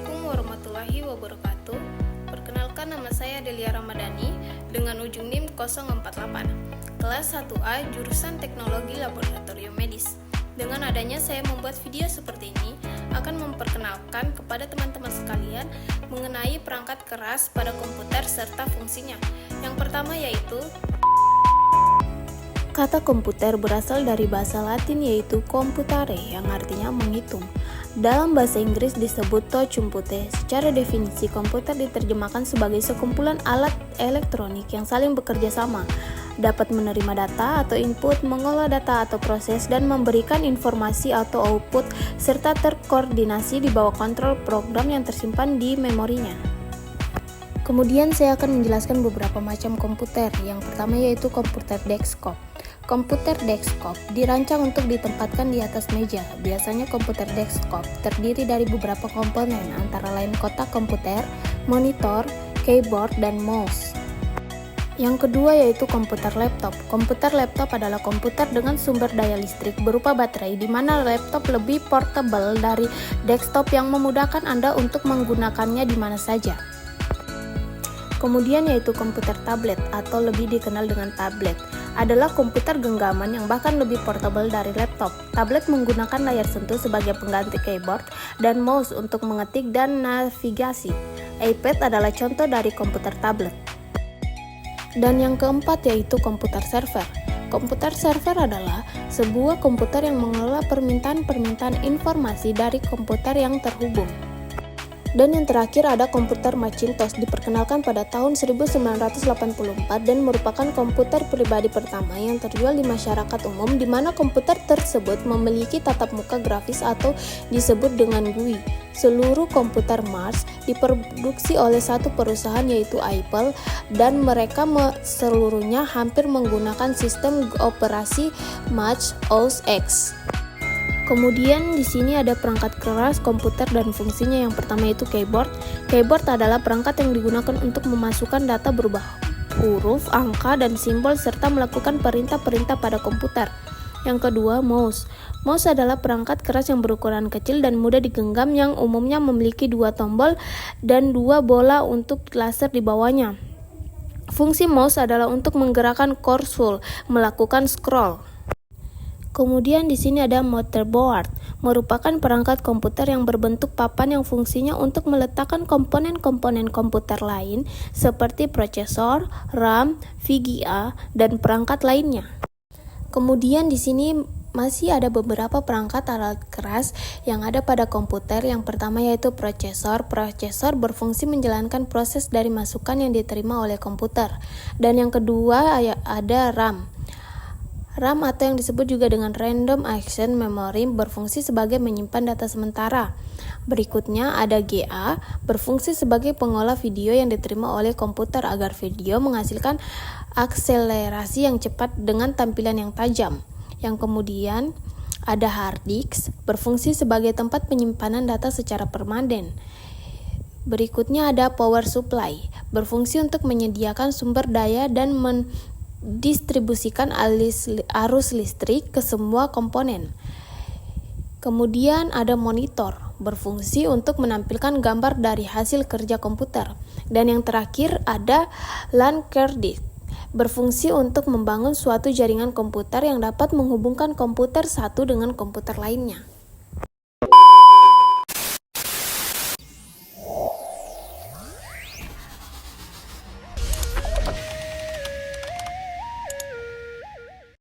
Assalamualaikum warahmatullahi wabarakatuh. Perkenalkan, nama saya Delia Ramadhani dengan ujung NIM 048, kelas 1A jurusan Teknologi Laboratorium Medis. Dengan adanya saya membuat video seperti ini akan memperkenalkan kepada teman-teman sekalian mengenai perangkat keras pada komputer serta fungsinya. Yang pertama yaitu kata komputer berasal dari bahasa Latin yaitu computare yang artinya menghitung. Dalam bahasa Inggris disebut to compute. Secara definisi, komputer diterjemahkan sebagai sekumpulan alat elektronik yang saling bekerja sama, dapat menerima data atau input, mengolah data atau proses, dan memberikan informasi atau output, serta terkoordinasi di bawah kontrol program yang tersimpan di memorinya. Kemudian saya akan menjelaskan beberapa macam komputer. Yang pertama yaitu komputer desktop. Komputer desktop dirancang untuk ditempatkan di atas meja. Biasanya komputer desktop terdiri dari beberapa komponen, antara lain kotak komputer, monitor, keyboard, dan mouse. Yang kedua yaitu komputer laptop. Komputer laptop adalah komputer dengan sumber daya listrik berupa baterai, di mana laptop lebih portable dari desktop yang memudahkan Anda untuk menggunakannya di mana saja. Kemudian yaitu komputer tablet atau lebih dikenal dengan tablet. Adalah komputer genggaman yang bahkan lebih portable dari laptop. Tablet menggunakan layar sentuh sebagai pengganti keyboard dan mouse untuk mengetik dan navigasi. iPad adalah contoh dari komputer tablet. Dan yang keempat yaitu komputer server. Komputer server adalah sebuah komputer yang mengelola permintaan informasi dari komputer yang terhubung. Dan yang terakhir ada komputer Macintosh, diperkenalkan pada tahun 1984 dan merupakan komputer pribadi pertama yang terjual di masyarakat umum, di mana komputer tersebut memiliki tatap muka grafis atau disebut dengan GUI. Seluruh komputer Mars diproduksi oleh satu perusahaan yaitu Apple, dan mereka seluruhnya hampir menggunakan sistem operasi Mac OS X. Kemudian di sini ada perangkat keras komputer dan fungsinya. Yang pertama yaitu keyboard. Keyboard adalah perangkat yang digunakan untuk memasukkan data berupa huruf, angka, dan simbol serta melakukan perintah-perintah pada komputer. Yang kedua, mouse. Mouse adalah perangkat keras yang berukuran kecil dan mudah digenggam yang umumnya memiliki dua tombol dan dua bola untuk laser di bawahnya. Fungsi mouse adalah untuk menggerakkan cursor, melakukan scroll. Kemudian di sini ada motherboard, merupakan perangkat komputer yang berbentuk papan yang fungsinya untuk meletakkan komponen-komponen komputer lain seperti prosesor, RAM, VGA, dan perangkat lainnya. Kemudian di sini masih ada beberapa perangkat alat keras yang ada pada komputer. Yang pertama yaitu prosesor. Prosesor berfungsi menjalankan proses dari masukan yang diterima oleh komputer. Dan yang kedua ada RAM. RAM atau yang disebut juga dengan Random Access Memory berfungsi sebagai menyimpan data sementara. Berikutnya ada GA, berfungsi sebagai pengolah video yang diterima oleh komputer agar video menghasilkan akselerasi yang cepat dengan tampilan yang tajam. Yang kemudian ada hard disk, berfungsi sebagai tempat penyimpanan data secara permanen. Berikutnya ada power supply, berfungsi untuk menyediakan sumber daya dan distribusikan arus listrik ke semua komponen. Kemudian ada monitor, berfungsi untuk menampilkan gambar dari hasil kerja komputer. Dan yang terakhir ada LAN card disk, berfungsi untuk membangun suatu jaringan komputer yang dapat menghubungkan komputer satu dengan komputer lainnya.